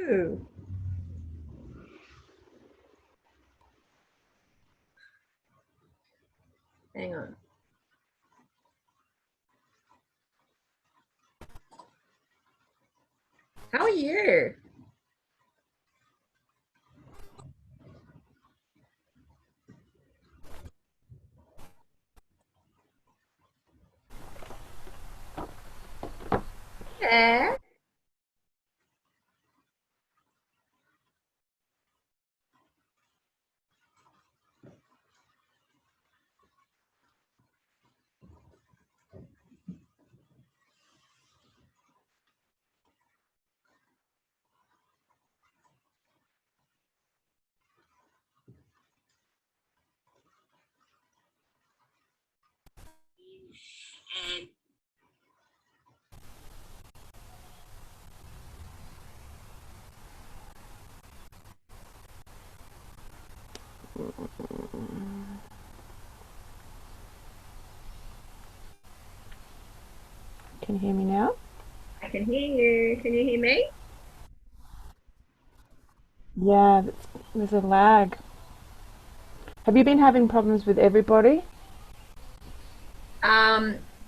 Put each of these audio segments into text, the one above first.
you? Hang on. How are you? Yeah. Can you hear me now? I can hear you. Can you hear me? Yeah, there's a lag. Have you been having problems with everybody?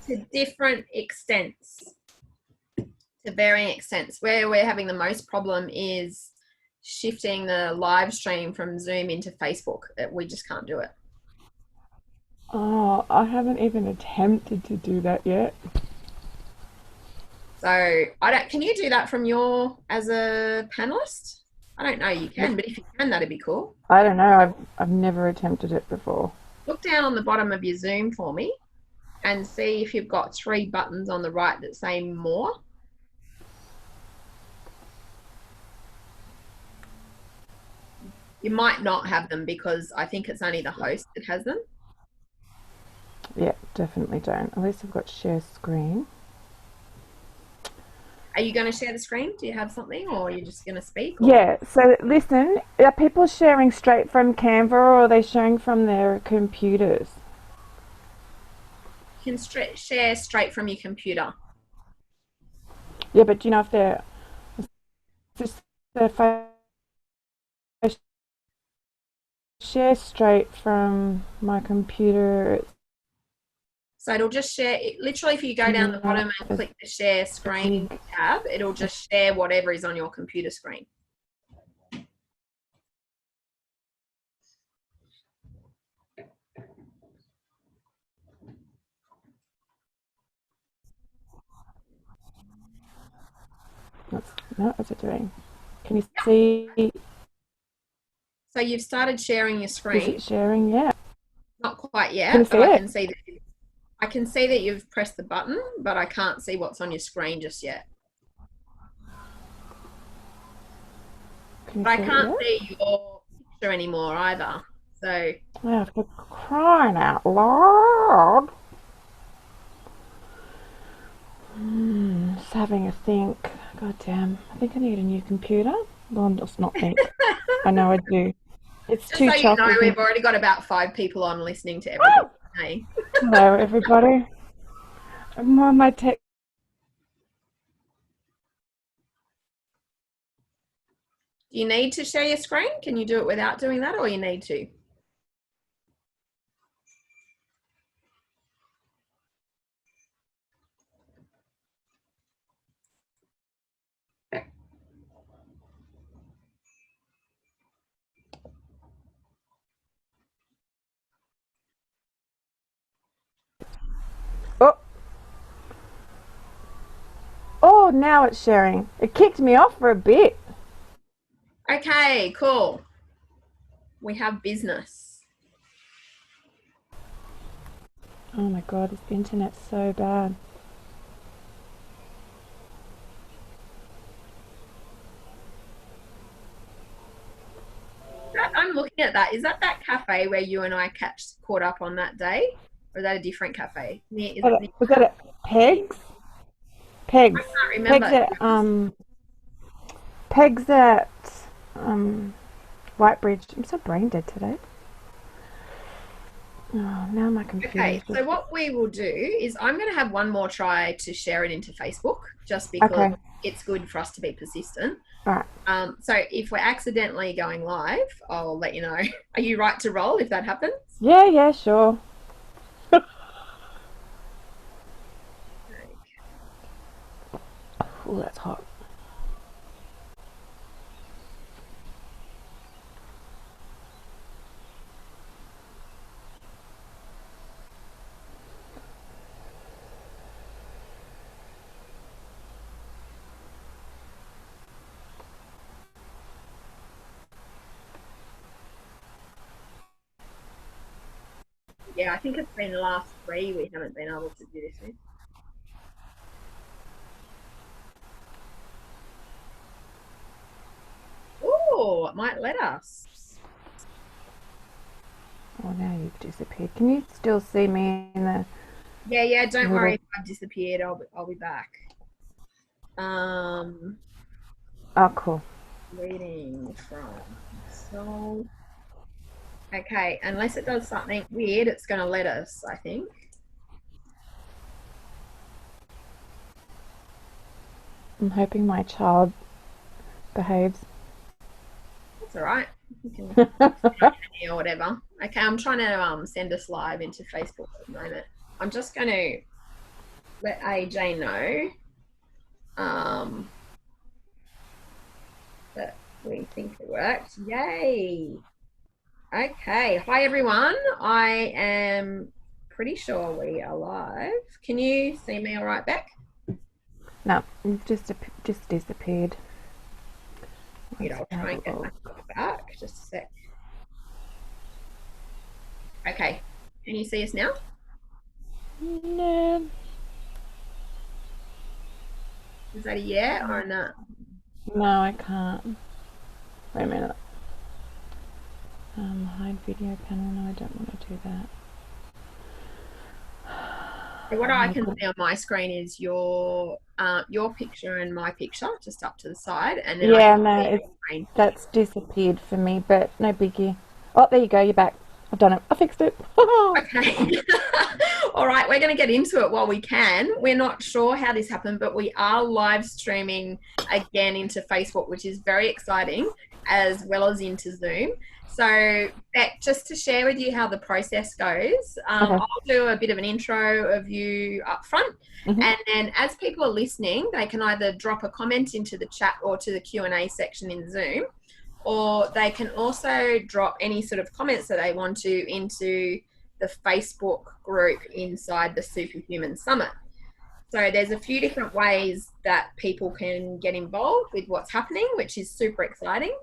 To different extents, to varying extents. Where we're having the most problem is shifting the live stream from Zoom into Facebook. We just can't do it. Oh, I haven't even attempted to do that yet. So I don't. Can you do that from your as a panelist? I don't know. You can, but if you can, that'd be cool. I don't know. I've never attempted it before. Look down on the bottom of your Zoom for me and see if you've got three buttons on the right that say more. You might not have them because I think it's only the host that has them. Yeah, definitely don't. At least I've got share screen. Are you going to share the screen? Do you have something, or are you just going to speak? Or Yeah, so listen, are people sharing straight from Canva or are they sharing from their computers? you can share straight from your computer. Yeah, but do you know if they're just if I share straight from my computer, it's So it'll just share. Literally, if you go down the bottom not and as click the share screen big. tab, it'll just share whatever is on your computer screen. What's it doing? Can you see? So you've started sharing your Is screen. it sharing yet? Not quite Can you yet, but see it? I can see that you've pressed the button, but I can't see what's on your screen just yet. Can you But I see it can't yet? see your picture anymore either. So Oh, for crying out loud! Just having a think. God damn, I think I need a new computer. Well, just not think. I know I do. It's just too so you know, choppy. we've already got about 5 people on listening to everything you're saying. Hello, everybody. I'm on my tech. Do you need to share your screen? Can you do it without doing that, or you need to? Oh, oh, now it's sharing. It kicked me off for a bit. Okay, cool. We have business. Oh my god, this internet's so bad. I'm looking at that. Is that cafe where you and I caught up on that day, or is that a different cafe? Is it? Was that at Pegs? I Pegs. can't Pegs remember. at Pegs at um Whitebridge. I'm so brain dead today. Oh, now my computer Okay, is just... so what we will do is I'm going to have one more try to share it into Facebook just because Okay, it's good for us to be persistent. all right. So if we're accidentally going live, I'll let you know. Are you right to roll if that happens? Yeah, yeah, sure. Okay. Oh, that's hot. Yeah, I think it's been the last three we haven't been able to do this with. Oh, it might let us. Oh, now you've disappeared. Can you still see me in the Yeah, don't worry little... if I've disappeared. I'll be back. Um, Oh, cool. reading from Soul. Okay, unless it does something weird, it's going to let us, I think. I'm hoping my child behaves. That's all right. You can or whatever. Okay, I'm trying to send us live into Facebook at the moment. I'm just going to let AJ know that we think it worked. Yay! Okay, hi everyone. I am pretty sure we are live. Can you see me all right, Beck? No, you've just disappeared. I'll try and get myself back. Just a sec. Okay, can you see us now? No, Is that a yeah or a no? no, I can't. Wait a minute. Hide video panel. No, I don't want to do that. So what I can see on my screen is your picture and my picture just up to the side, and then I Yeah, can no, see your it's screen. that's disappeared for me, but no biggie. Oh, there you go. You're back. I've done it. I fixed it. Okay. All right, we're going to get into it while we can. We're not sure how this happened, but we are live streaming again into Facebook, which is very exciting, as well as into Zoom. So, Beck, just to share with you how the process goes, Okay. I'll do a bit of an intro of you up front, Mhm. and then as people are listening, they can either drop a comment into the chat or to the Q&A section in Zoom, or they can also drop any sort of comments that they want to into the Facebook group inside the Superhuman Summit. So there's a few different ways that people can get involved with what's happening, which is super exciting.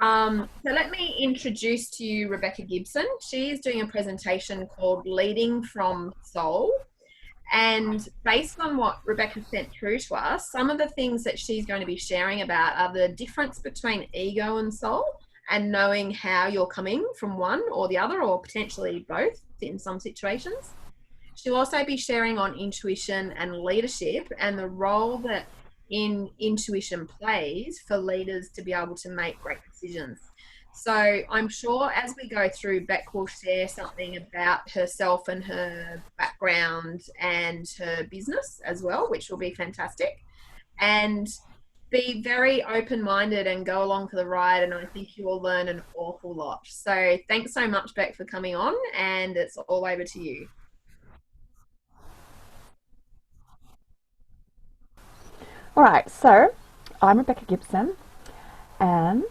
So let me introduce to you Rebecca Gibson. She is doing a presentation called Leading from Soul. And based on what Rebecca sent through to us, some of the things that she's going to be sharing about are the difference between ego and soul, and knowing how you're coming from one or the other, or potentially both in some situations. She'll also be sharing on intuition and leadership and the role that intuition plays for leaders to be able to make great decisions. So I'm sure as we go through, Beck will share something about herself and her background and her business as well, which will be fantastic. And be very open-minded and go along for the ride, and I think you will learn an awful lot. So thanks so much, Beck, for coming on, and it's all over to you. All right. So, I'm Rebecca Gibson, and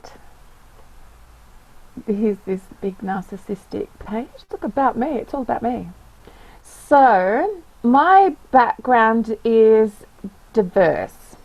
here's this big narcissistic page. Look, about me. It's all about me. So, my background is diverse.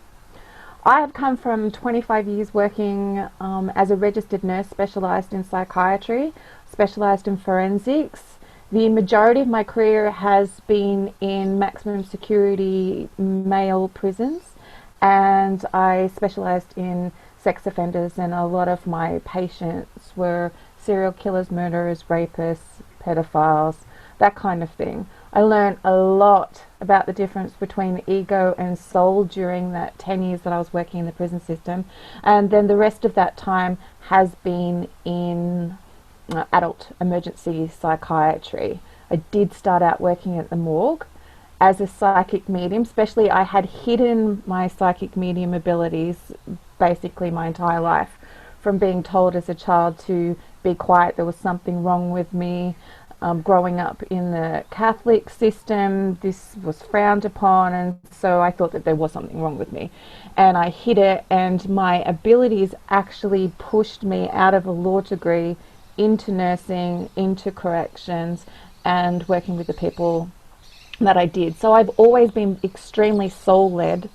I have come from 25 years working as a registered nurse specialised in psychiatry, specialised in forensics. The majority of my career has been in maximum security male prisons, and I specialised in sex offenders, and a lot of my patients were serial killers, murderers, rapists, pedophiles, that kind of thing. I learned a lot about the difference between ego and soul during that 10 years that I was working in the prison system, and then the rest of that time has been in adult emergency psychiatry. I did start out working at the morgue as a psychic medium. Especially, I had hidden my psychic medium abilities basically my entire life, from being told as a child to be quiet. There was something wrong with me. Growing up in the Catholic system, this was frowned upon, and so I thought that there was something wrong with me, and I hid it, and my abilities actually pushed me out of a law degree into nursing, into corrections, and working with the people that I did. So I've always been extremely soul-led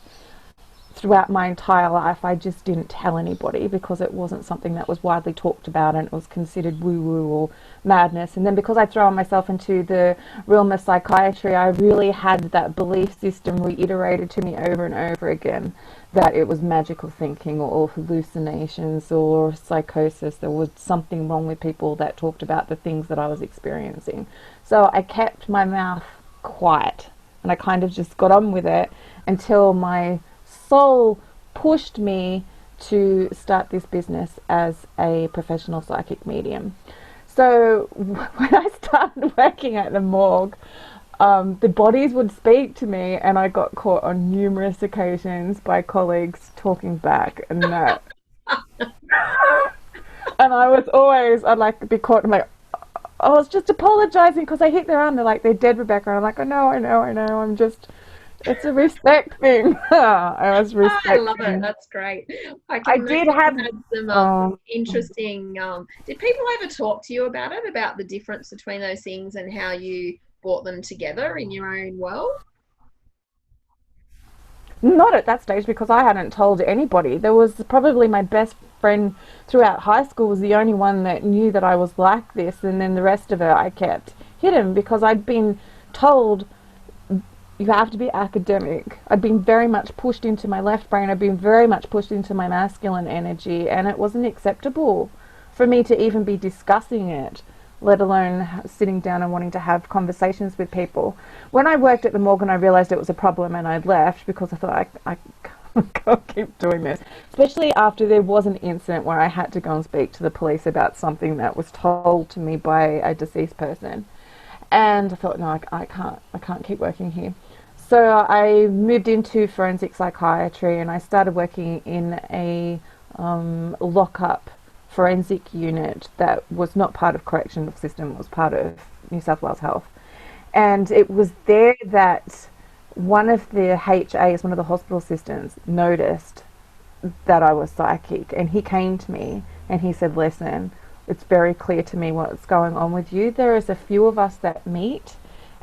throughout my entire life. I just didn't tell anybody because it wasn't something that was widely talked about, and it was considered woo-woo or madness. And then because I'd thrown myself into the realm of psychiatry, I really had that belief system reiterated to me over and over again that it was magical thinking or hallucinations or psychosis. There was something wrong with people that talked about the things that I was experiencing. So I kept my mouth quiet, and I kind of just got on with it until my soul pushed me to start this business as a professional psychic medium. So when I started working at the morgue, the bodies would speak to me, and I got caught on numerous occasions by colleagues talking back and that. And I'd like be caught, I'm like, I was just apologizing because I hit their arm. They're like, they're dead, Rebecca. And I'm like, I know. I'm just, it's a respect thing. I was respecting. I love it. That's great. I did have some interesting. Did people ever talk to you about it, about the difference between those things and how you brought them together in your own world? Not at that stage, because I hadn't told anybody. There was probably my best friend throughout high school was the only one that knew that I was like this, and then the rest of it I kept hidden because I'd been told you have to be academic. I'd been very much pushed into my left brain. I'd been very much pushed into my masculine energy, and it wasn't acceptable for me to even be discussing it, let alone sitting down and wanting to have conversations with people. When I worked at the morgue, I realized it was a problem, and I left because I thought I can't keep doing this, especially after there was an incident where I had to go and speak to the police about something that was told to me by a deceased person. And I thought, no, I can't keep working here. So I moved into forensic psychiatry, and I started working in a lock-up forensic unit that was not part of correctional system, it was part of New South Wales Health. And it was there that one of the HAs, one of the hospital assistants, noticed that I was psychic, and he came to me and he said, listen, it's very clear to me what's going on with you. There is a few of us that meet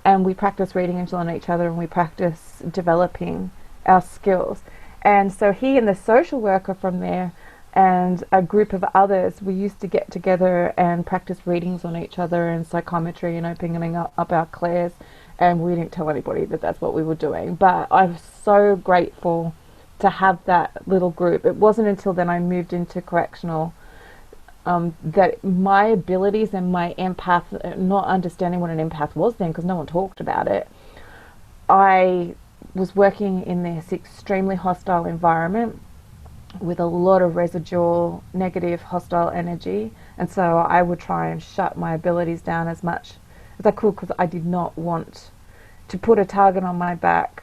and we practice reading angel on each other, and we practice developing our skills. And so he and the social worker from there and a group of others, we used to get together and practice readings on each other and psychometry and opening up our clairs. And we didn't tell anybody that that's what we were doing. But I was so grateful to have that little group. It wasn't until then I moved into correctional that my abilities and my empath, not understanding what an empath was then because no one talked about it, I was working in this extremely hostile environment with a lot of residual negative hostile energy, and so I would try and shut my abilities down as much as I could because I did not want to put a target on my back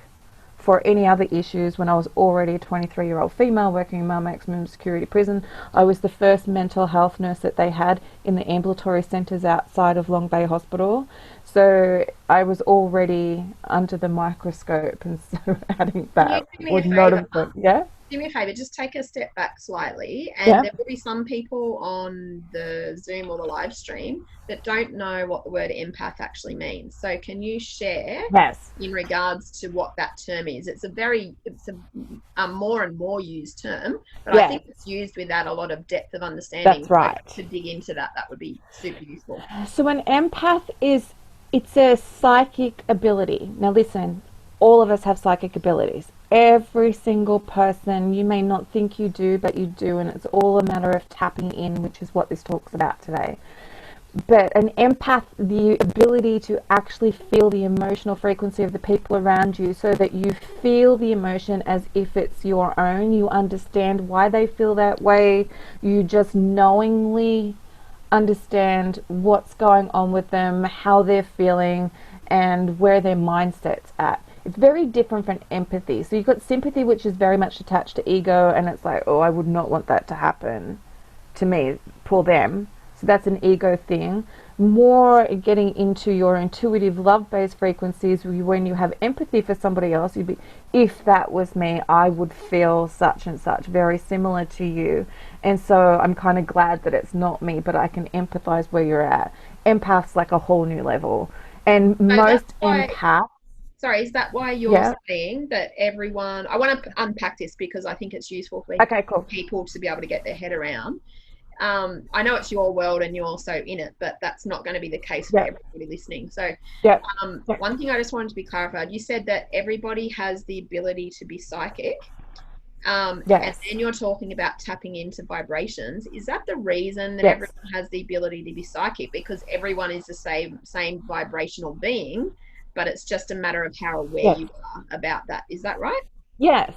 for any other issues. When I was already a 23-year-old female working in my maximum security prison, I was the first mental health nurse that they had in the ambulatory centres outside of Long Bay Hospital. So I was already under the microscope, and so adding that would not have been, yeah? Do me a favour, just take a step back slightly, and Yeah. there will be some people on the Zoom or the live stream that don't know what the word empath actually means. So can you share Yes. in regards to what that term is? It's a more and more used term, but Yeah. I think it's used without a lot of depth of understanding. That's right. So to dig into that would be super useful. So an empath it's a psychic ability. Now listen, all of us have psychic abilities. Every single person, you may not think you do, but you do, and it's all a matter of tapping in, which is what this talk's about today. But an empath, the ability to actually feel the emotional frequency of the people around you so that you feel the emotion as if it's your own, you understand why they feel that way, you just knowingly understand what's going on with them, how they're feeling, and where their mindset's at. It's very different from empathy. So you've got sympathy, which is very much attached to ego, and it's like, oh, I would not want that to happen to me, poor them. So that's an ego thing. More getting into your intuitive love-based frequencies, when you have empathy for somebody else, you'd be, if that was me, I would feel such and such, very similar to you. And so I'm kind of glad that it's not me, but I can empathize where you're at. Empath's like a whole new level. And So that's most why, empaths, sorry, is that why you're yeah, saying that everyone, I want to unpack this because I think it's useful for okay, cool. people to be able to get their head around. I know it's your world and you're also in it, but that's not going to be the case for Yeah, everybody listening. So, yeah, yeah, one thing I just wanted to be clarified, you said that everybody has the ability to be psychic. And yes, then you're talking about tapping into vibrations. Is that the reason that yes, everyone has the ability to be psychic? Because everyone is the same vibrational being, but it's just a matter of how aware yes, you are about that. Is that right? yes,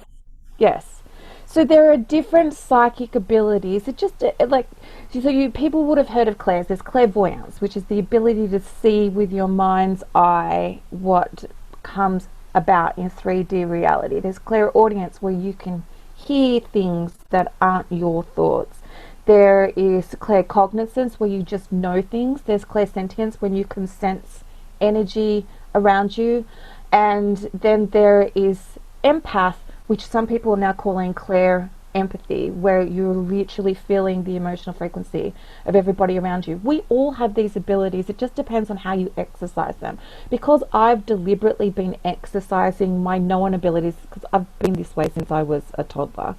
yes. So there are different psychic abilities. It just like so you people would have heard of clairs. There's clairvoyance, which is the ability to see with your mind's eye what comes about in 3D reality. There's clairaudience where you can hear things that aren't your thoughts. There is claircognizance where you just know things. There's clairsentience when you can sense energy around you. And then there is empath, which some people are now calling clair empathy, where you're literally feeling the emotional frequency of everybody around you. We all have these abilities. It just depends on how you exercise them. Because I've deliberately been exercising my known abilities, because I've been this way since I was a toddler.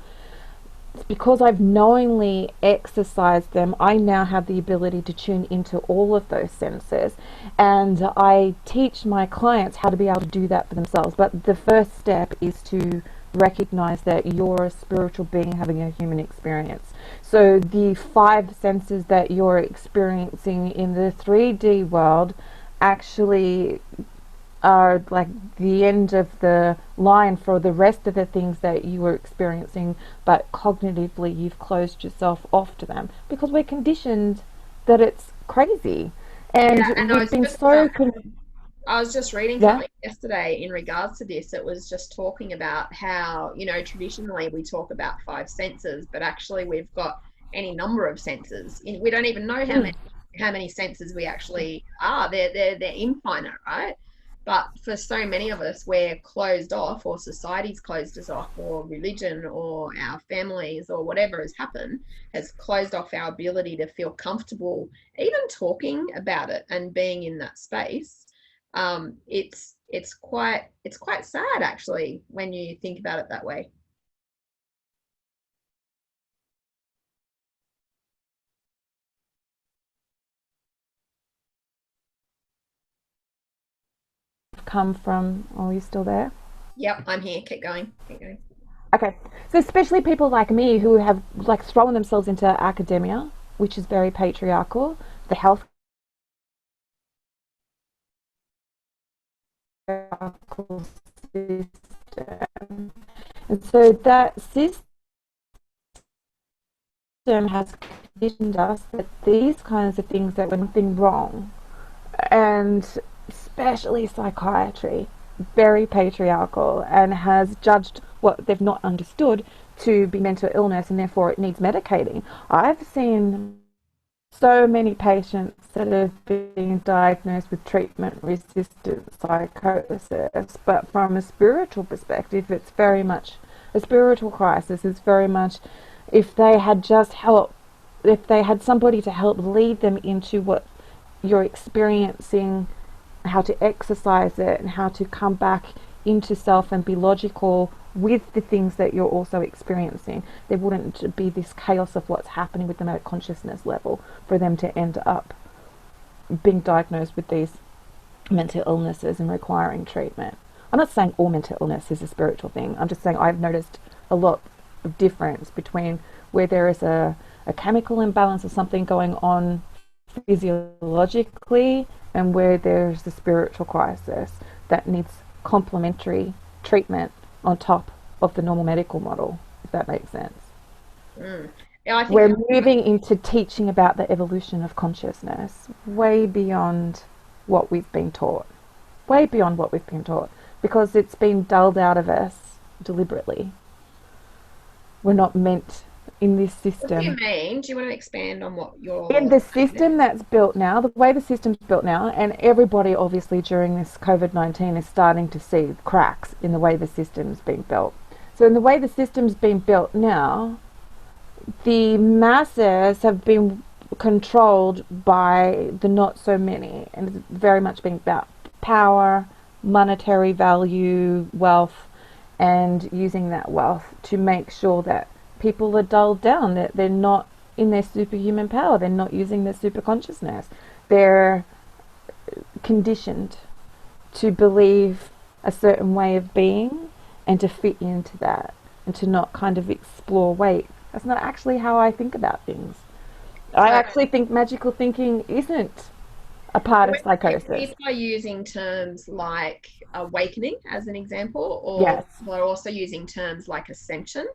It's because I've knowingly exercised them, I now have the ability to tune into all of those senses. And I teach my clients how to be able to do that for themselves. But the first step is to recognize that you're a spiritual being having a human experience. So the five senses that you're experiencing in the 3D world actually are like the end of the line for the rest of the things that you were experiencing, but cognitively you've closed yourself off to them because we're conditioned that it's crazy. Yeah, And and I we've was been just so I was just reading yeah, something yesterday in regards to this. It was just talking about how, traditionally we talk about five senses, but actually we've got any number of senses. We don't even know mm, how many senses we actually are. They're infinite, right? But for so many of us, we're closed off, or society's closed us off, or religion, or our families, or whatever has happened has closed off our ability to feel comfortable even talking about it and being in that space. It's quite sad actually when you think about it that way. come from. Oh, are you still there? Yep, I'm here. Keep going. Keep going. Okay, so especially people like me who have like thrown themselves into academia, which is very patriarchal, the health system, and so that system has conditioned us that these kinds of things that were nothing wrong, and especially psychiatry, very patriarchal and has judged what they've not understood to be mental illness and therefore it needs medicating. I've seen so many patients that have been diagnosed with treatment resistant psychosis, but from a spiritual perspective, it's very much a spiritual crisis. It's very much if they had just help, if they had somebody to help lead them into what you're experiencing, how to exercise it, and how to come back into self and be logical with the things that you're also experiencing. There wouldn't be this chaos of what's happening with them at a consciousness level for them to end up being diagnosed with these mental illnesses and requiring treatment. I'm not saying all mental illness is a spiritual thing. I'm just saying I've noticed a lot of difference between where there is a chemical imbalance or something going on physiologically and where there's a spiritual crisis that needs complementary treatment on top of the normal medical model, if that makes sense. Mm. Yeah, I think We're moving into teaching about the evolution of consciousness way beyond what we've been taught. Way beyond what we've been taught. Because it's been dulled out of us deliberately. We're not meant in this what do you system. mean? Do you want to expand on what In you're the saying there? system that's built now, the way the system's built now, and everybody obviously during this COVID-19 is starting to see cracks in the way the system's being built. So in the way the system's being built now, the masses have been controlled by the not so many, and it's very much being about power, monetary value, wealth, and using that wealth to make sure that people are dulled down, that they're not in their superhuman power, they're not using their super consciousness. They're conditioned to believe a certain way of being and to fit into that and to not kind of explore, wait, that's not actually how I think about things. I So actually think magical thinking isn't a part of if psychosis. people are using terms like awakening as an example, or Yes, people are also using terms like ascension,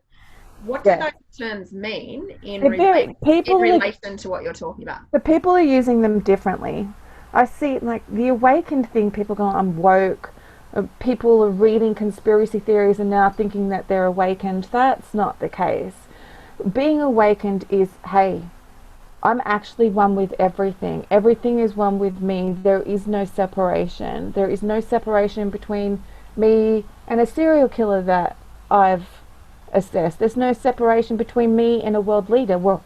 what do yes. those terms mean They're very in people are relation to what you're talking about? the people are using them differently. I see like the awakened thing. People go, I'm woke. People are reading conspiracy theories and now thinking that they're awakened. That's not the case. Being awakened is, hey, I'm actually one with everything. Everything is one with me. There is no separation. There is no separation between me and a serial killer that I've assessed. There's no separation between me and a world leader. We're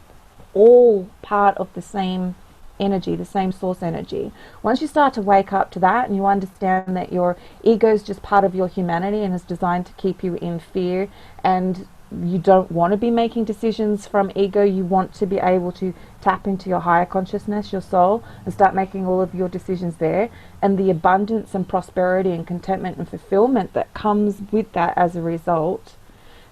all part of the same energy, the same source energy. Once you start to wake up to that and you understand that your ego is just part of your humanity and is designed to keep you in fear, and you don't want to be making decisions from ego, you want to be able to tap into your higher consciousness, your soul, and start making all of your decisions there, and the abundance and prosperity and contentment and fulfillment that comes with that as a result,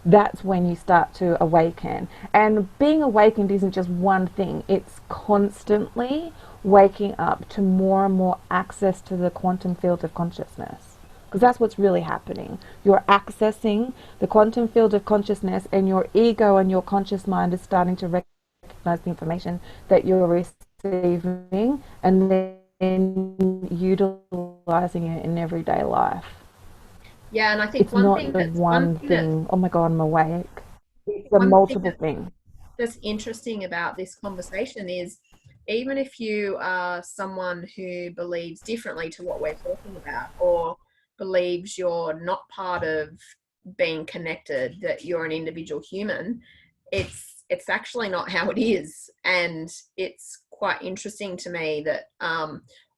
that's when you start to awaken. And being awakened isn't just one thing, it's constantly waking up to more and more access to the quantum field of consciousness. Because that's what's really happening. You're accessing the quantum field of consciousness, and your ego and your conscious mind is starting to recognize the information that you're receiving and then utilizing it in everyday life. Yeah, and I think It's not the one thing, oh my God, I'm awake. It's a one thing multiple thing. that's interesting about this conversation is even if you are someone who believes differently to what we're talking about, or believes you're not part of being connected, that you're an individual human, it's actually not how it is. And it's quite interesting to me that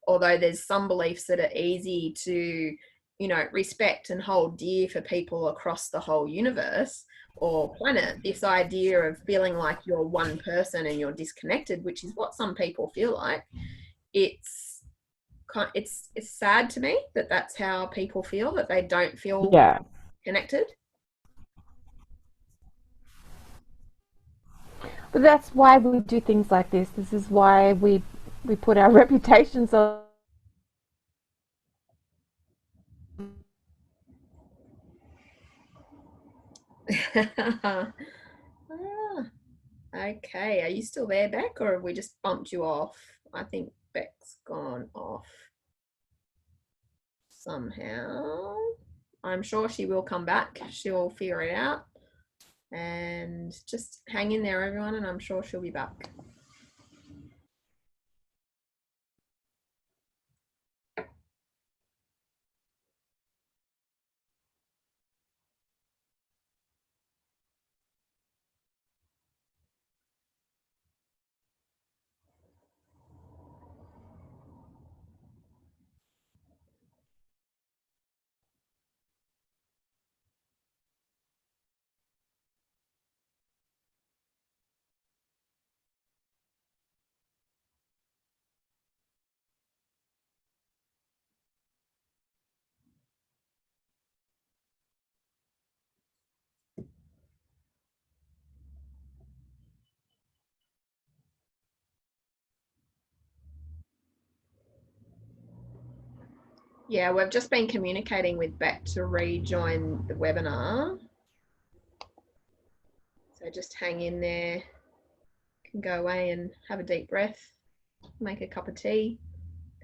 although there's some beliefs that are easy to, you know, respect and hold dear for people across the whole universe or planet, this idea of feeling like you're one person and you're disconnected, which is what some people feel like, it's it's sad to me that that's how people feel, that they don't feel Yeah. connected. But that's why we do things like this. This is why we put our reputations on. Ah, okay, are you still there, Beck, or have we just bumped you off? I think Beck's gone off somehow. I'm sure she will come back. She'll figure it out. And just hang in there, everyone, and I'm sure she'll be back. Yeah, we've just been communicating with Beck to rejoin the webinar. So just hang in there. can go away and have a deep breath, make a cup of tea,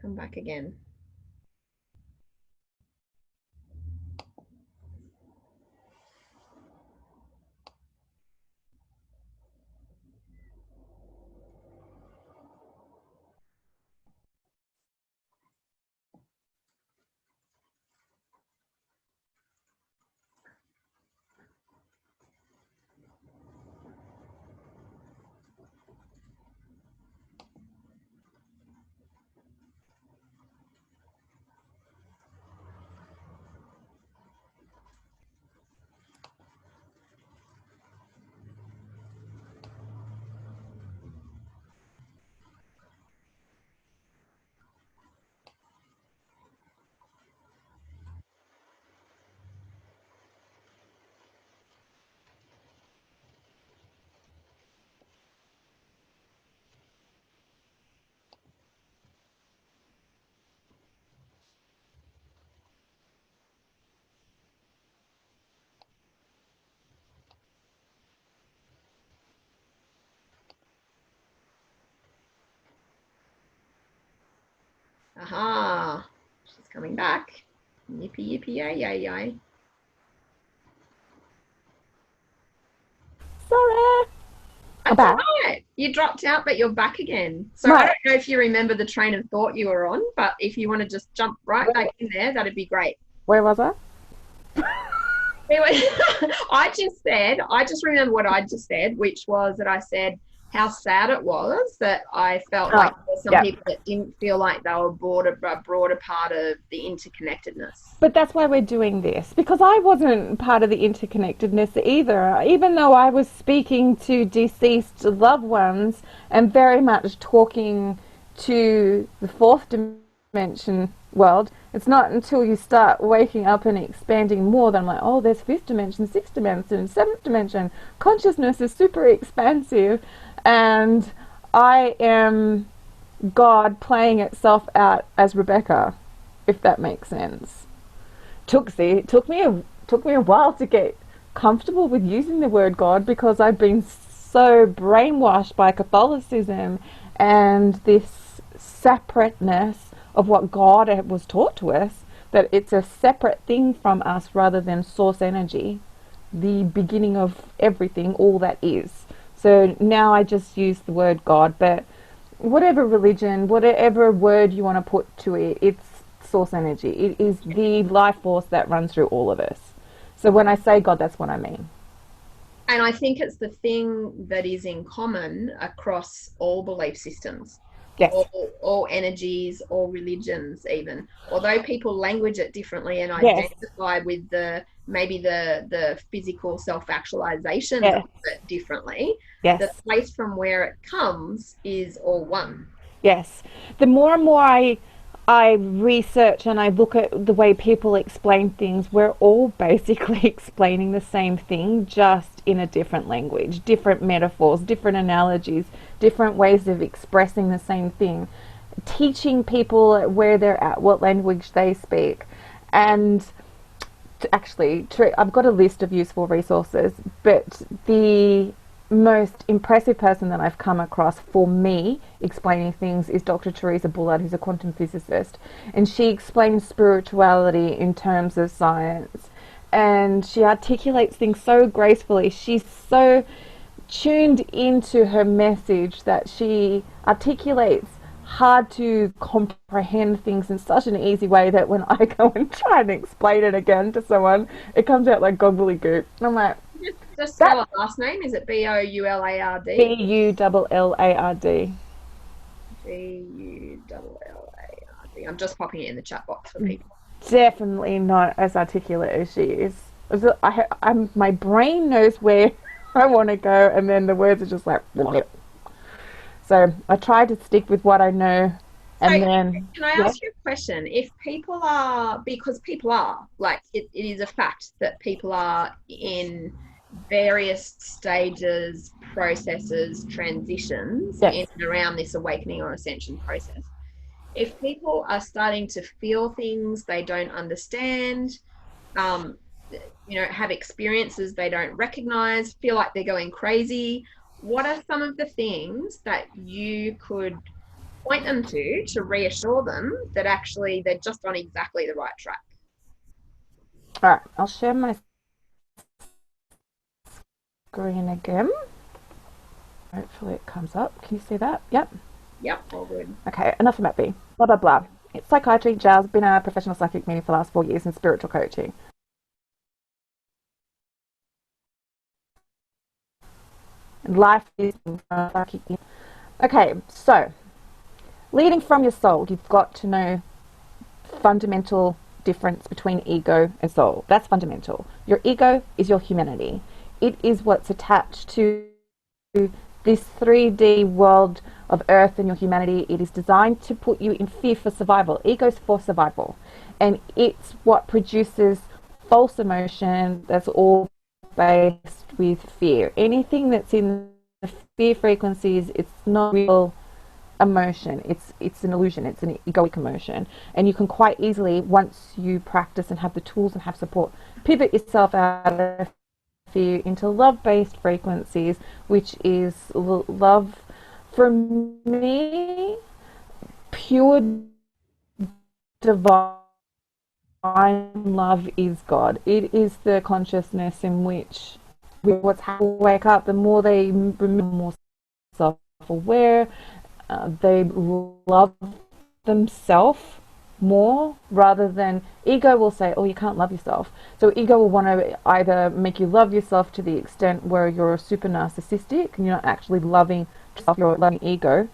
come back again. Aha, she's coming back. Yippee, yippee, yay, yay, yay. Sorry. That's all right. You dropped out, but you're back again. So I don't know if you remember the train of thought you were on, but if you want to just jump right back in there, that'd be great. Where was I? I just remember what I just said, which was that I said how sad it was that I felt like there were some people that didn't feel like they were a broader part of the interconnectedness. But that's why we're doing this, because I wasn't part of the interconnectedness either. Even though I was speaking to deceased loved ones and very much talking to the fourth dimension world, it's not until you start waking up and expanding more that I'm like, oh, there's fifth dimension, sixth dimension, seventh dimension. Consciousness is super expansive, and I am God playing itself out as Rebecca, if that makes sense. It took me a while to get comfortable with using the word God, because I've been so brainwashed by Catholicism and this separateness of what God was taught to us, that it's a separate thing from us rather than source energy, the beginning of everything, all that is. So now I just use the word God, but whatever religion, whatever word you want to put to it, it's source energy. It is the life force that runs through all of us. So when I say God, that's what I mean. And I think it's the thing that is in common across all belief systems. Yes. All energies, all religions, even. Although people language it differently and identify with the physical self-actualization of it differently, the place from where it comes is all one. Yes. The more and more I research and I look at the way people explain things, we're all basically explaining the same thing, just in a different language, different metaphors, different analogies, different ways of expressing the same thing, teaching people where they're at, what language they speak. And actually, I've got a list of useful resources, but the most impressive person that I've come across for me explaining things is Dr. Teresa Bullard, who's a quantum physicist, and she explains spirituality in terms of science, and she articulates things so gracefully. She's so tuned into her message that she articulates hard to comprehend things in such an easy way that when I go and try and explain it again to someone, it comes out like gobbledygook. And I'm like, just spell her last name. Is it Boulard? Bullard. Bullard. I'm just popping it in the chat box for people. Definitely not as articulate as she is. My brain knows where I want to go, and then the words are just like. So I try to stick with what I know. And then, can I ask you a question? If people are, because people are, like, it is a fact that people are in various stages, processes, transitions in and around this awakening or ascension process. If people are starting to feel things they don't understand, have experiences they don't recognize, feel like they're going crazy, what are some of the things that you could point them to reassure them that actually they're just on exactly the right track? All right, I'll share my screen again. Hopefully it comes up. Can you see that? Yep. Yep, all good. Okay, enough about B. Blah, blah, blah. It's psychiatry, jazz, been a professional psychic meeting for the last 4 years in spiritual coaching. And life is psychic. Okay, so leading from your soul, you've got to know fundamental difference between ego and soul. That's fundamental. Your ego is your humanity. It is what's attached to this 3D world of earth and your humanity. It is designed to put you in fear for survival. Ego's for survival. And it's what produces false emotion that's all based with fear. Anything that's in the fear frequencies, it's not real emotion. It's an illusion. It's an egoic emotion. And you can quite easily, once you practice and have the tools and have support, pivot yourself out of fear into love-based frequencies, which is love. For me, pure divine love is God. It is the consciousness in which what's happening. Wake up, the more they remember, more self-aware, they love themselves more, rather than ego will say, oh, you can't love yourself. So ego will want to either make you love yourself to the extent where you're super narcissistic and you're not actually loving yourself, you're loving ego,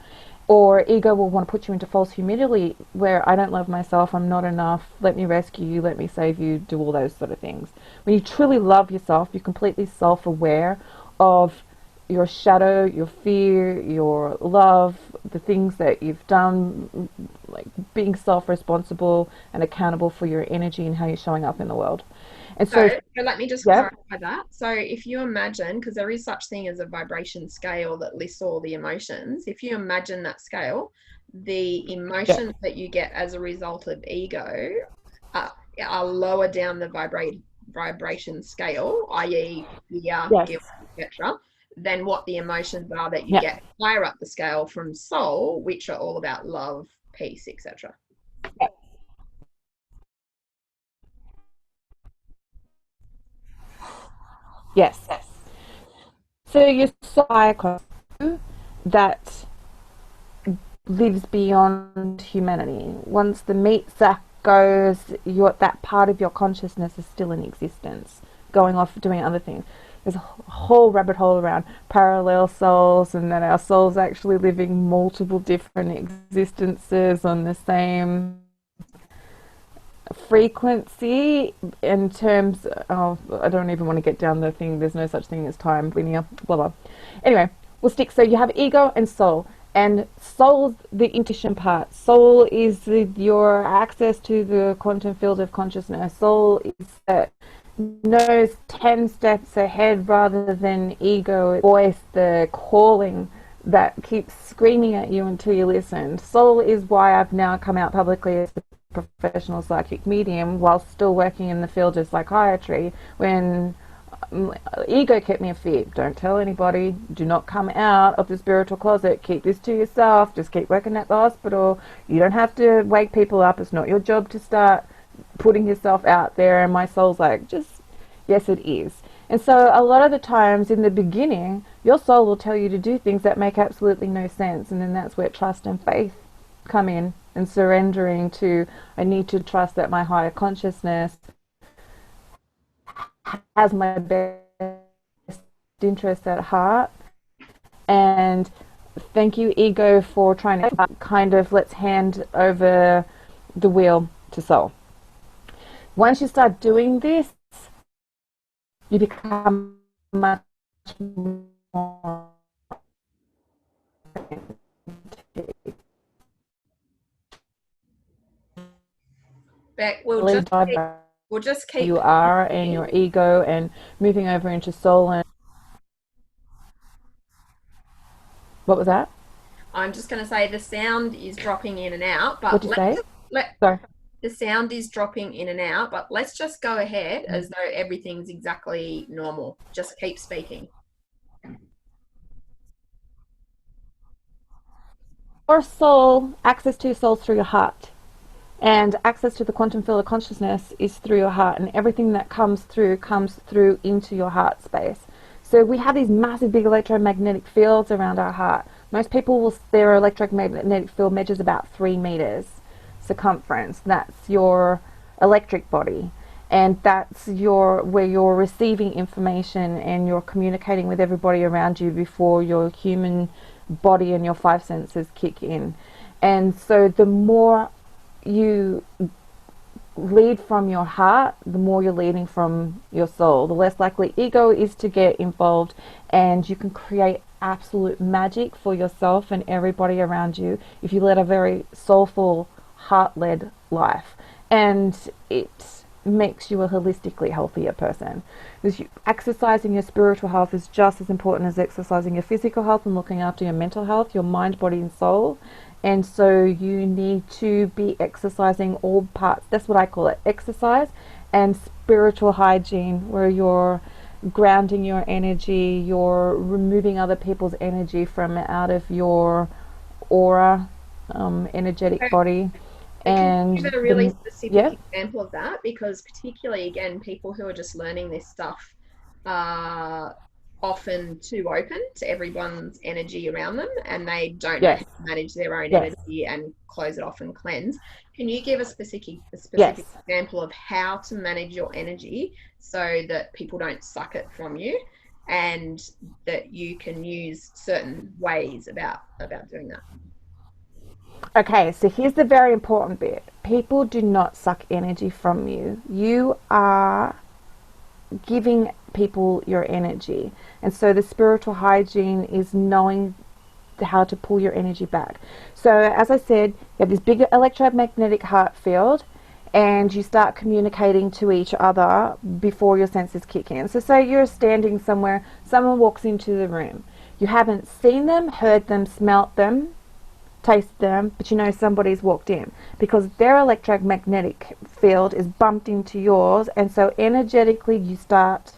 or ego will want to put you into false humility where I don't love myself, I'm not enough, let me rescue you, let me save you, do all those sort of things. When you truly love yourself, you're completely self-aware of your shadow, your fear, your love, the things that you've done, like being self-responsible and accountable for your energy and how you're showing up in the world. And so let me just clarify that. So if you imagine, because there is such thing as a vibration scale that lists all the emotions, if you imagine that scale, the emotions that you get as a result of ego are lower down the vibration scale, i.e. fear, guilt, etc., than what the emotions are that you get higher up the scale from soul, which are all about love, peace, etc. Yes. So your soul that lives beyond humanity. Once the meat sack goes, that part of your consciousness is still in existence, going off doing other things. There's a whole rabbit hole around parallel souls, and that our souls actually living multiple different existences on the same frequency in terms of, I don't even want to get down the thing, there's no such thing as time, linear, blah blah. Anyway, we'll stick. So you have ego and soul, and soul's the intuition part. Soul is your access to the quantum field of consciousness. Soul is that knows 10 steps ahead, rather than ego voice, the calling that keeps screaming at you until you listen. Soul is why I've now come out publicly as a professional psychic medium while still working in the field of psychiatry, when ego kept me in fear. Don't tell anybody, do not come out of the spiritual closet, keep this to yourself, just keep working at the hospital, you don't have to wake people up, it's not your job to start putting yourself out there. And my soul's like, just yes it is. And so a lot of the times in the beginning, your soul will tell you to do things that make absolutely no sense, and then that's where trust and faith come in, and surrendering to, I need to trust that my higher consciousness has my best interest at heart. And thank you, ego, for trying to kind of, let's hand over the wheel to soul. Once you start doing this, you become much more Beck, we'll just keep you are, and your ego, and moving over into soul. And what was that? I'm just going to say the sound is dropping in and out, but What'd you say? Sorry. The sound is dropping in and out, but let's just go ahead as though everything's exactly normal. Just keep speaking. your soul, access to your soul through your heart. And access to the quantum field of consciousness is through your heart, and everything that comes through into your heart space. So we have these massive big electromagnetic fields around our heart. Most people will, their electromagnetic field measures about 3 meters circumference. That's your electric body, and that's where you're receiving information and you're communicating with everybody around you before your human body and your 5 senses kick in. And so the more you lead from your heart, the more you're leading from your soul, the less likely ego is to get involved, and you can create absolute magic for yourself and everybody around you if you lead a very soulful, heart-led life. And it makes you a holistically healthier person, because exercising your spiritual health is just as important as exercising your physical health and looking after your mental health, your mind, body and soul. And so you need to be exercising all parts. That's what I call it, exercise and spiritual hygiene, where you're grounding your energy, you're removing other people's energy from out of your aura, energetic body. Can you give a really specific yeah, example of that? Because particularly, again, people who are just learning this stuff are often too open to everyone's energy around them, and they don't know how yes, to manage their own yes, energy and close it off and cleanse. Can you give a specific yes. example of how to manage your energy so that people don't suck it from you, and that you can use certain ways about doing that? Okay, so here's the very important bit. People do not suck energy from you. You are giving people your energy. And so the spiritual hygiene is knowing how to pull your energy back. So as I said, you have this big electromagnetic heart field, and you start communicating to each other before your senses kick in. So say you're standing somewhere, someone walks into the room. You haven't seen them, heard them, smelt them, taste them, but you know somebody's walked in because their electromagnetic field is bumped into yours, and so energetically you start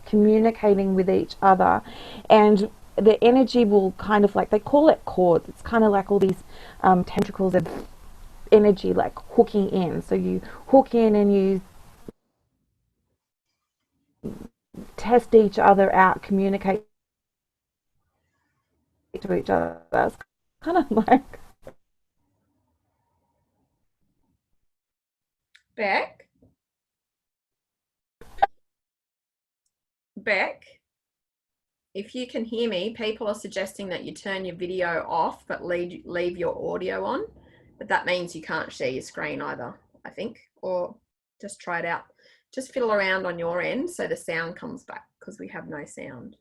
communicating with each other, and the energy will kind of, like, they call it cords. It's kind of like all these tentacles of energy, like hooking in. So you hook in and you test each other out, communicate to each other. It's kind of like Beck? Beck? If you can hear me, people are suggesting that you turn your video off but leave your audio on. But that means you can't share your screen either, I think. Or just try it out. Just fiddle around on your end so the sound comes back, because we have no sound.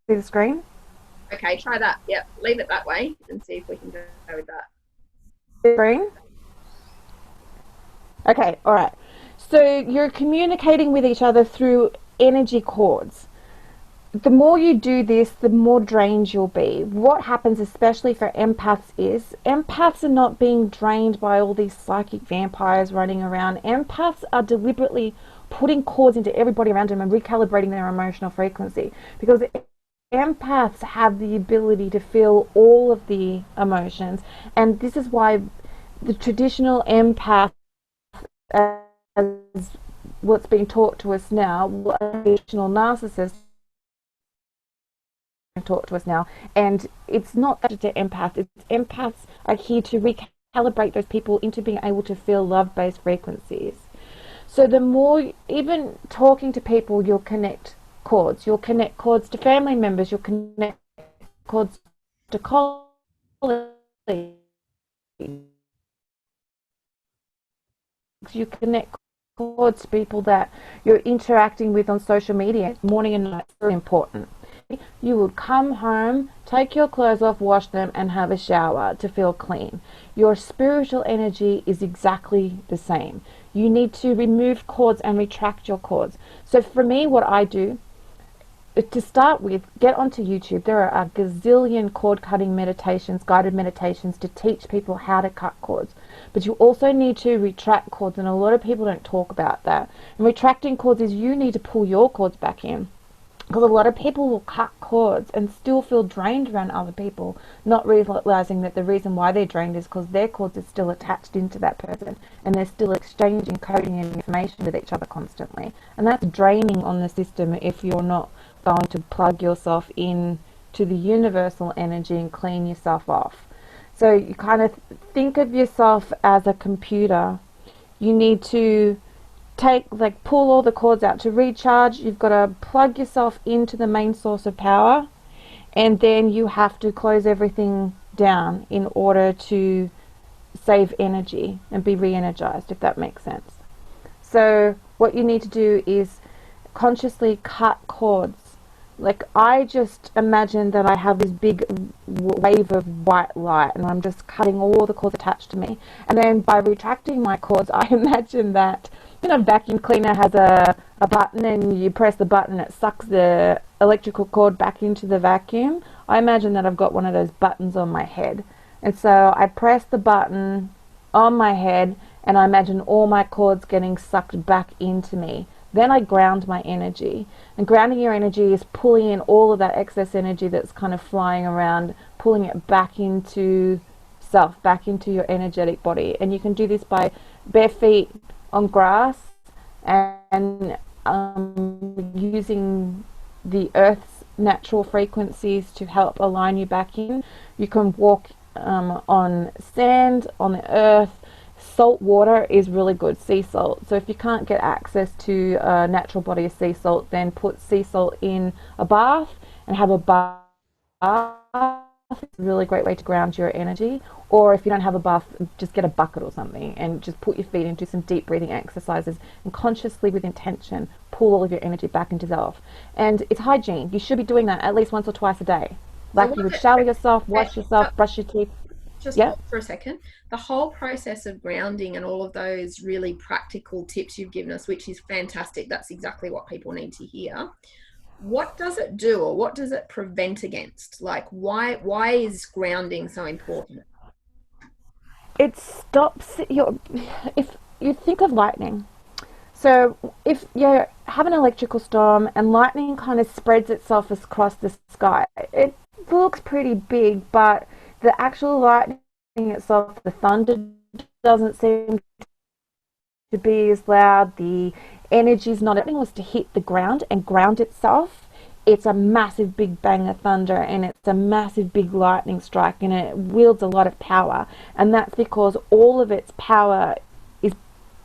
see the screen. Okay, try that. Yep, leave it that way and see if we can go with that. Screen. Okay, all right. So you're communicating with each other through energy cords. The more you do this, the more drained you'll be. What happens, especially for empaths, is empaths are not being drained by all these psychic vampires running around. Empaths are deliberately putting cords into everybody around them and recalibrating their emotional frequency, because empaths have the ability to feel all of the emotions, and this is why the traditional empath, as what's being taught to us now, what a traditional narcissist taught to us now, and it's not to empaths. It's empaths are here to recalibrate those people into being able to feel love-based frequencies. So the more, even talking to people, you'll connect cords. You'll connect cords to family members. You'll connect cords to colleagues. You connect cords to people that you're interacting with on social media. Morning and night is very important. You would come home, take your clothes off, wash them, and have a shower to feel clean. Your spiritual energy is exactly the same. You need to remove cords and retract your cords. So for me, what I do to start with, get onto YouTube. There are a gazillion cord cutting meditations, guided meditations to teach people how to cut cords. But you also need to retract cords, and a lot of people don't talk about that. And retracting cords is you need to pull your cords back in. Because a lot of people will cut cords and still feel drained around other people, not realizing that the reason why they're drained is because their cords are still attached into that person and they're still exchanging coding and information with each other constantly. And that's draining on the system if you're not going to plug yourself in to the universal energy and clean yourself off. So you kind of think of yourself as a computer. You need to pull all the cords out to recharge. You've got to plug yourself into the main source of power, and then you have to close everything down in order to save energy and be re-energized, if that makes sense. So what you need to do is consciously cut cords. Like, I just imagine that I have this big wave of white light and I'm just cutting all the cords attached to me, and then by retracting my cords, I imagine that, you know, vacuum cleaner has a button and you press the button, it sucks the electrical cord back into the vacuum. I imagine that I've got one of those buttons on my head, and so I press the button on my head and I imagine all my cords getting sucked back into me. Then I ground my energy, and grounding your energy is pulling in all of that excess energy that's kind of flying around, pulling it back into self, back into your energetic body. And you can do this by bare feet on grass and using the earth's natural frequencies to help align you back in. You can walk on sand, on the earth. Salt water is really good, sea salt. So if you can't get access to a natural body of sea salt, then put sea salt in a bath and have a bath. It's a really great way to ground your energy. Or if you don't have a bath, just get a bucket or something and just put your feet in, do some deep breathing exercises, and consciously, with intention, pull all of your energy back into self. And it's hygiene. You should be doing that at least once or twice a day. Like, you would shower yourself, wash yourself, brush your teeth. Just Yeah. for a second, the whole process of grounding and all of those really practical tips you've given us, which is fantastic. That's exactly what people need to hear. What does it do, or what does it prevent against? Like, why is grounding so important? It stops your, if you think of lightning. So if you have an electrical storm and lightning kind of spreads itself across the sky, it looks pretty big, but the actual lightning itself, the thunder, doesn't seem to be as loud. The energy's not, everything was to hit the ground and ground itself. It's a massive big bang of thunder, and it's a massive big lightning strike, and it wields a lot of power. And that's because all of its power is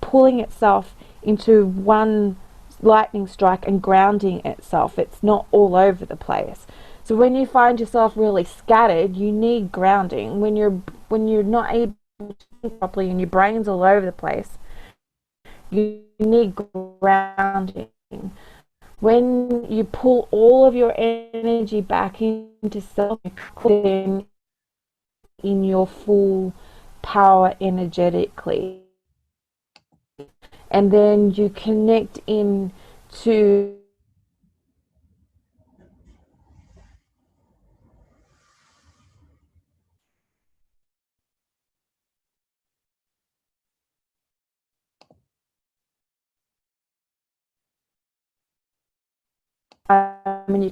pulling itself into one lightning strike and grounding itself. It's not all over the place. So when you find yourself really scattered, you need grounding. When you're not able to think properly and your brain's all over the place, you need grounding. When you pull all of your energy back into self, then in your full power energetically, and then you connect in to and you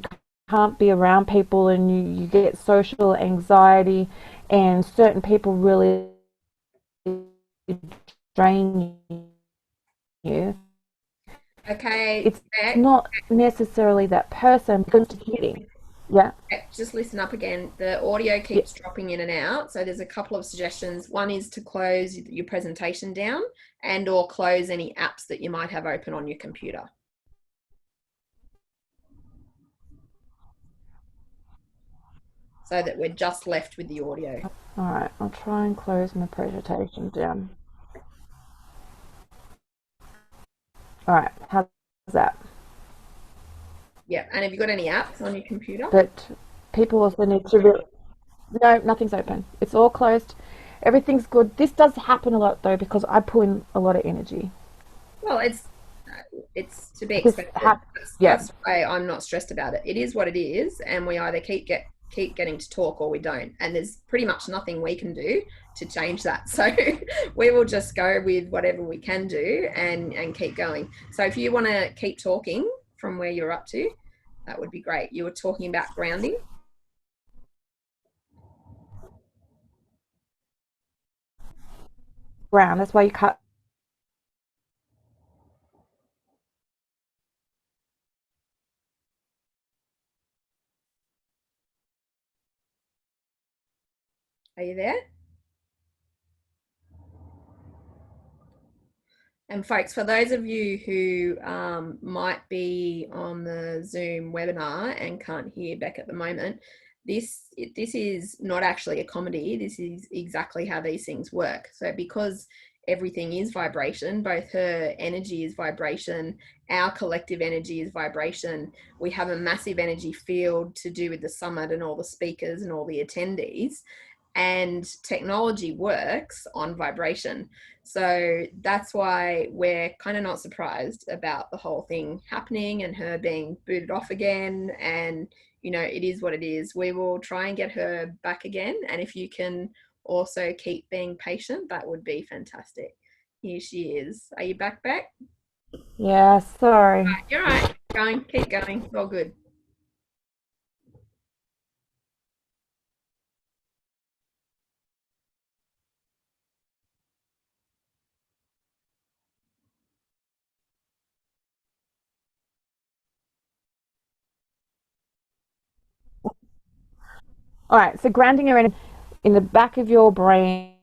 can't be around people, and you get social anxiety, and certain people really drain you. Okay, It's not necessarily that person because it's hitting. Yeah. just listen up again. The audio keeps dropping in and out. So there's a couple of suggestions. One is to close your presentation down and or close any apps that you might have open on your computer, so that we're just left with the audio. All right, I'll try and close my presentation down. All right, how's that? Yeah. And have you got any apps on your computer? But people also need to really, no, nothing's open. It's all closed. Everything's good. This does happen a lot though because I pull in a lot of energy. Well, it's It's to be This expected. yeah. That's why I'm not stressed about it. It is what it is, and we either keep getting to talk or we don't. And there's pretty much nothing we can do to change that. So we will just go with whatever we can do and keep going. So if you want to keep talking from where you're up to, that would be great. You were talking about grounding. Ground. That's why you cut. Are you there? And folks, for those of you who might be on the Zoom webinar and can't hear Beck at the moment, this is not actually a comedy. This is exactly how these things work. So because everything is vibration, both her energy is vibration, our collective energy is vibration. We have a massive energy field to do with the summit and all the speakers and all the attendees. And technology works on vibration. So that's why we're kind of not surprised about the whole thing happening and her being booted off again. And, you know, it is what it is. We will try and get her back again. And if you can also keep being patient, that would be fantastic. Here she is. Are you back? Yeah, sorry. You're right. Keep going. It's all good. All right, so grounding your energy in the back of your brain.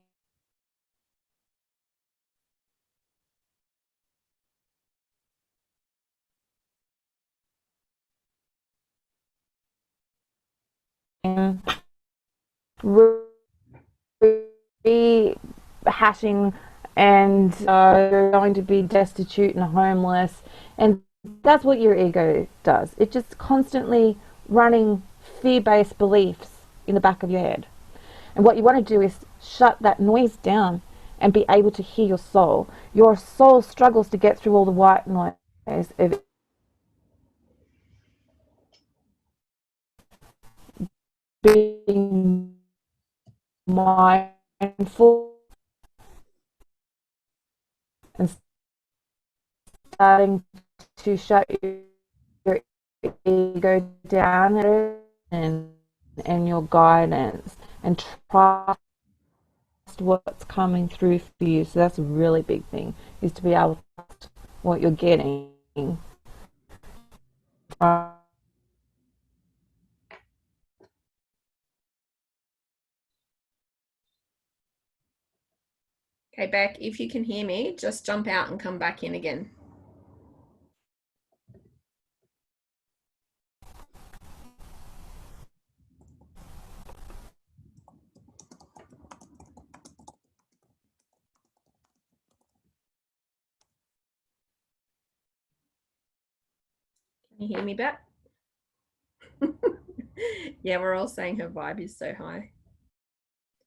Rehashing and you're going to be destitute and homeless, and that's what your ego does. It just constantly running fear-based beliefs in the back of your head, and what you want to do is shut that noise down and be able to hear your soul. Your soul struggles to get through all the white noise of being mindful and starting to shut your ego down and your guidance and trust what's coming through for you. So that's a really big thing, is to be able to trust what you're getting. Okay, Beck, if you can hear me, just jump out and come back in again. Can you hear me, Beck? Yeah, we're all saying her vibe is so high.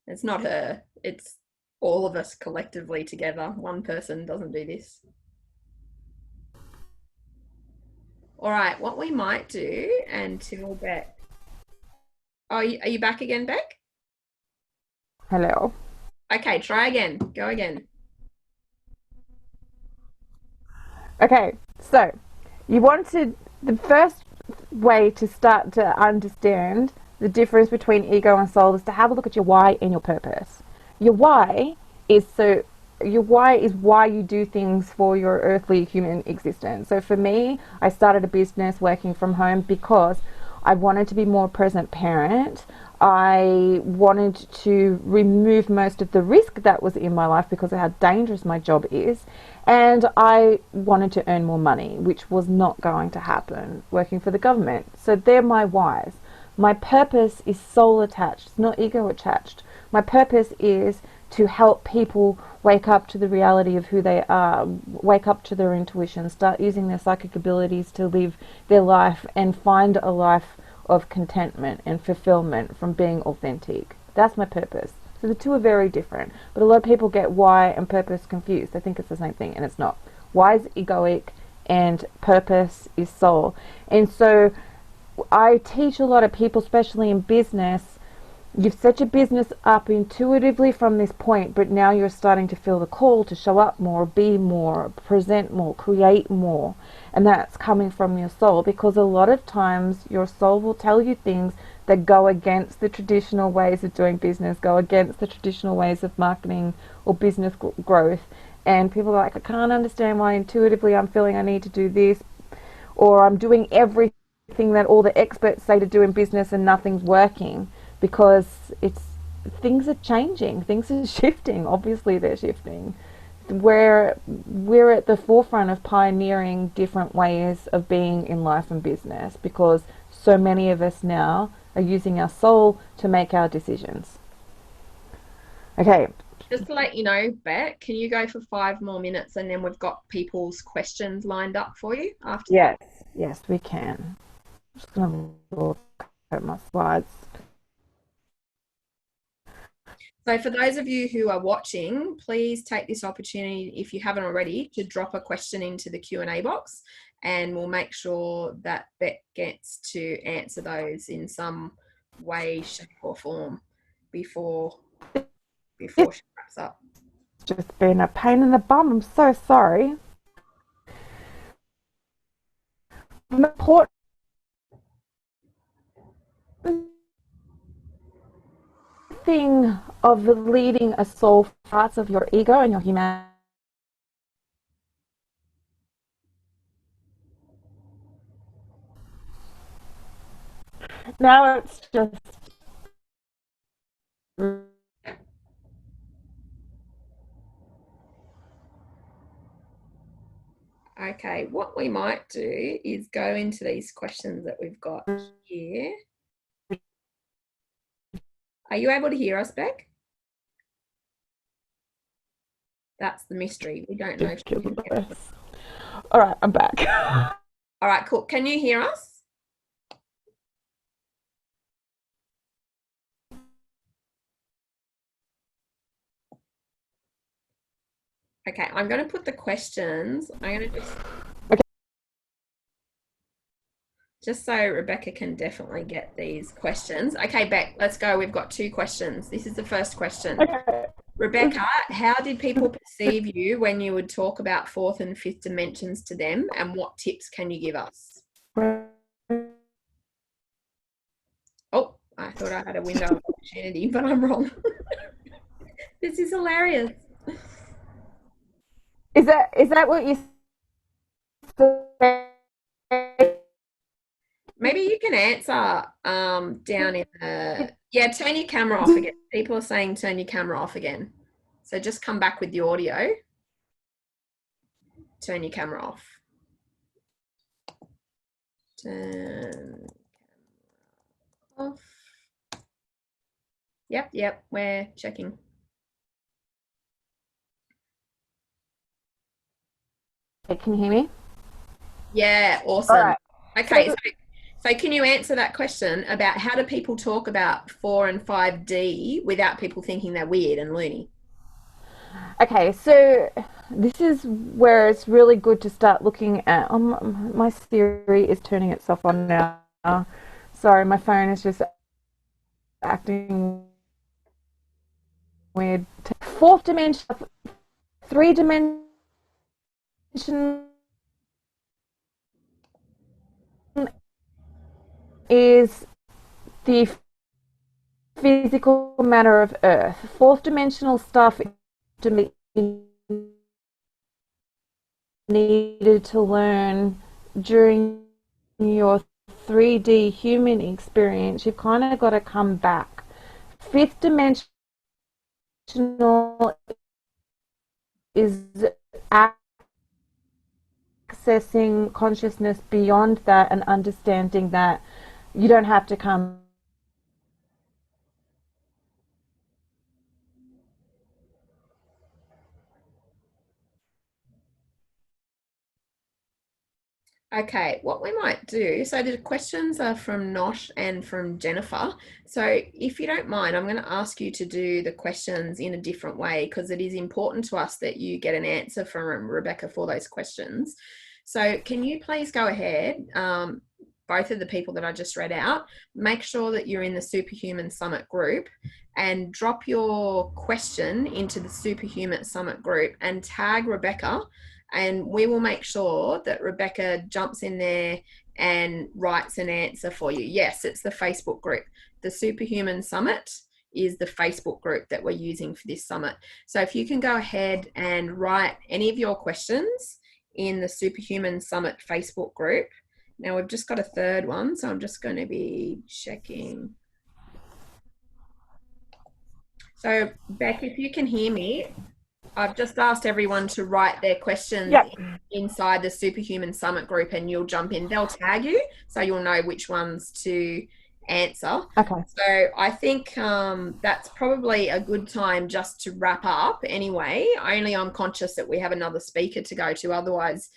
It's not her, it's all of us collectively together. One person doesn't do this. All right, what we might do until Beck. Oh, are you back again, Beck? Hello. Okay, try again. Go again. Okay, so you wanted the first way to start to understand the difference between ego and soul is to have a look at your why and your purpose. Your why is why you do things for your earthly human existence. So for me, I started a business working from home because I wanted to be more present parent. I wanted to remove most of the risk that was in my life because of how dangerous my job is. And I wanted to earn more money, which was not going to happen working for the government. So they're my whys. My purpose is soul attached, it's not ego attached. My purpose is to help people wake up to the reality of who they are, wake up to their intuition, start using their psychic abilities to live their life and find a life of contentment and fulfillment from being authentic. That's my purpose. So the two are very different, but a lot of people get why and purpose confused. They think it's the same thing, and it's not. Why is egoic and purpose is soul. And so I teach a lot of people, especially in business, you've set your business up intuitively from this point, but now you're starting to feel the call to show up more, be more, present more, create more. And that's coming from your soul, because a lot of times your soul will tell you things that go against the traditional ways of doing business, go against the traditional ways of marketing or business growth. And people are like, I can't understand why intuitively I'm feeling I need to do this, or I'm doing everything that all the experts say to do in business and nothing's working, because things are changing, things are shifting. Obviously they're shifting. We're at the forefront of pioneering different ways of being in life and business, because so many of us now are using our soul to make our decisions. Okay. Just to let you know, Beck, can you go for 5 more minutes, and then we've got people's questions lined up for you after that? Yes, we can. I'm just going to look at my slides. So for those of you who are watching, please take this opportunity, if you haven't already, to drop a question into the Q&A box, and we'll make sure that Beck gets to answer those in some way, shape or form before she wraps up. It's just been a pain in the bum. I'm so sorry. Important thing of leading a soul, parts of your ego and your humanity. Now it's just Okay, what we might do is go into these questions that we've got here. Are you able to hear us, Beck? That's the mystery. We don't know if she can hear us. All right, I'm back. All right, cool. Can you hear us? Okay, I'm going to put the questions. I'm going to just so Rebecca can definitely get these questions. Okay, Beck, let's go. We've got 2 questions. This is the first question. Okay. Rebecca, how did people perceive you when you would talk about 4th and 5th dimensions to them, and what tips can you give us? Oh, I thought I had a window of opportunity, but I'm wrong. This is hilarious. Is that what you said? Maybe you can answer down in the... Yeah, turn your camera off again. People are saying turn your camera off again. So just come back with the audio. Turn your camera off. Turn camera off. Yep, we're checking. Can you hear me? Yeah, awesome. All right. Okay, so can you answer that question about how do people talk about 4 and 5D without people thinking they're weird and loony? Okay, so this is where it's really good to start looking at... my Siri is turning itself on now. Sorry, my phone is just acting weird. 4th dimension, 3-dimension is the physical matter of Earth. 4th dimensional stuff to me needed to learn during your 3D human experience. You've kind of got to come back. 5th dimensional is accessing consciousness beyond that and understanding that you don't have to come Okay, what we might do, so the questions are from Nosh and from Jennifer. So if you don't mind, I'm going to ask you to do the questions in a different way, because it is important to us that you get an answer from Rebecca for those questions. So can you please go ahead, both of the people that I just read out, make sure that you're in the Superhuman Summit group and drop your question into the Superhuman Summit group and tag Rebecca, and we will make sure that Rebecca jumps in there and writes an answer for you. Yes, it's the Facebook group. The Superhuman Summit is the Facebook group that we're using for this summit. So if you can go ahead and write any of your questions in the Superhuman Summit Facebook group. Now we've just got a third one, so I'm just going to be checking. So Beck, if you can hear me, I've just asked everyone to write their questions inside the Superhuman Summit group, and you'll jump in. They'll tag you, so you'll know which ones to answer. Okay. So I think that's probably a good time just to wrap up anyway. Only I'm conscious that we have another speaker to go to. Otherwise,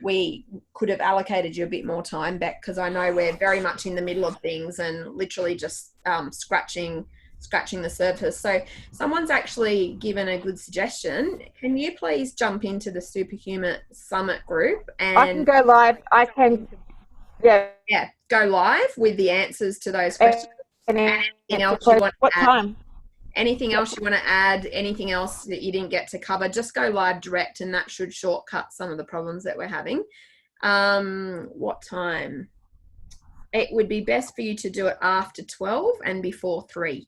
we could have allocated you a bit more time, Beck, because I know we're very much in the middle of things and literally just scratching the surface. So someone's actually given a good suggestion. Can you please jump into the Superhuman Summit group? And I can go live. I can, yeah, go live with the answers to those questions. And anything else you want to add? Time? Anything else you want to add? Anything else that you didn't get to cover? Just go live direct, and that should shortcut some of the problems that we're having. What time? It would be best for you to do it after 12 and before 3.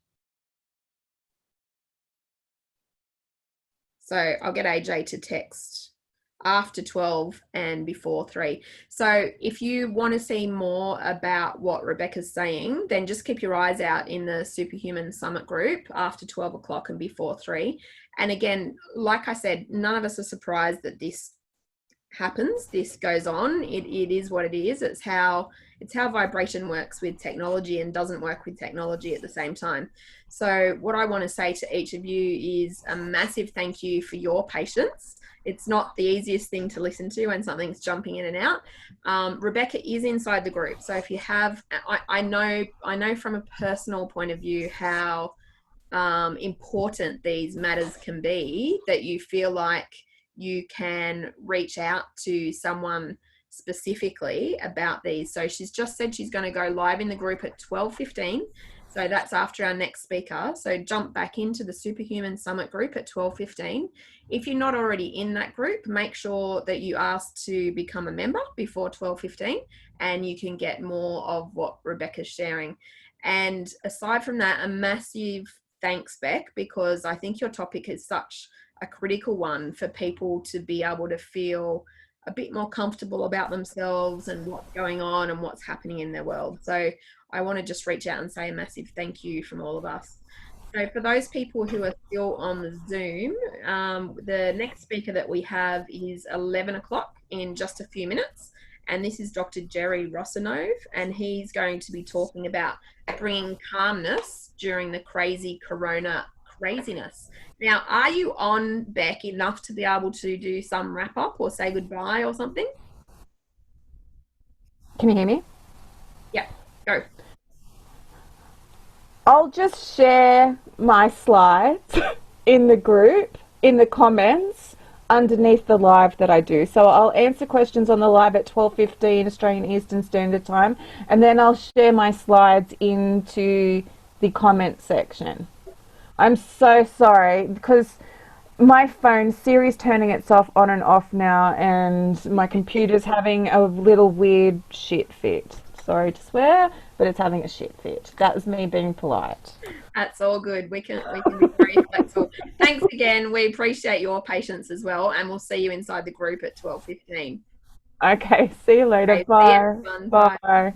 So I'll get AJ to text after 12 and before 3. So if you want to see more about what Rebecca's saying, then just keep your eyes out in the Superhuman Summit group after 12 o'clock and before 3. And again, like I said, none of us are surprised that this happens, this goes on. It is what it is. It's how vibration works with technology and doesn't work with technology at the same time. So what I want to say to each of you is a massive thank you for your patience. It's not the easiest thing to listen to when something's jumping in and out. Rebecca is inside the group. So if you have, I know from a personal point of view how important these matters can be, that you feel like you can reach out to someone specifically about these. So she's just said she's going to go live in the group at 12:15. So that's after our next speaker. So jump back into the Superhuman Summit group at 12:15. If you're not already in that group, make sure that you ask to become a member before 12:15, and you can get more of what Rebecca's sharing. And aside from that, a massive thanks, Beck, because I think your topic is such a critical one for people to be able to feel a bit more comfortable about themselves and what's going on and what's happening in their world. So I want to just reach out and say a massive thank you from all of us. So for those people who are still on the Zoom, the next speaker that we have is 11 o'clock in just a few minutes. And this is Dr. Jerry Rosanov, and he's going to be talking about bringing calmness during the crazy corona craziness. Now, are you on, Beck, enough to be able to do some wrap up or say goodbye or something? Can you hear me? Yeah, go. I'll just share my slides in the group, in the comments, underneath the live that I do. So I'll answer questions on the live at 12:15 Australian Eastern Standard Time, and then I'll share my slides into the comment section. I'm so sorry because my phone, Siri's turning itself on and off now, and my computer's having a little weird shit fit. Sorry to swear, but it's having a shit fit. That was me being polite. That's all good. We can be very flexible. Thanks again. We appreciate your patience as well, and we'll see you inside the group at 12:15. Okay, see you later. Okay, bye. see you. Bye.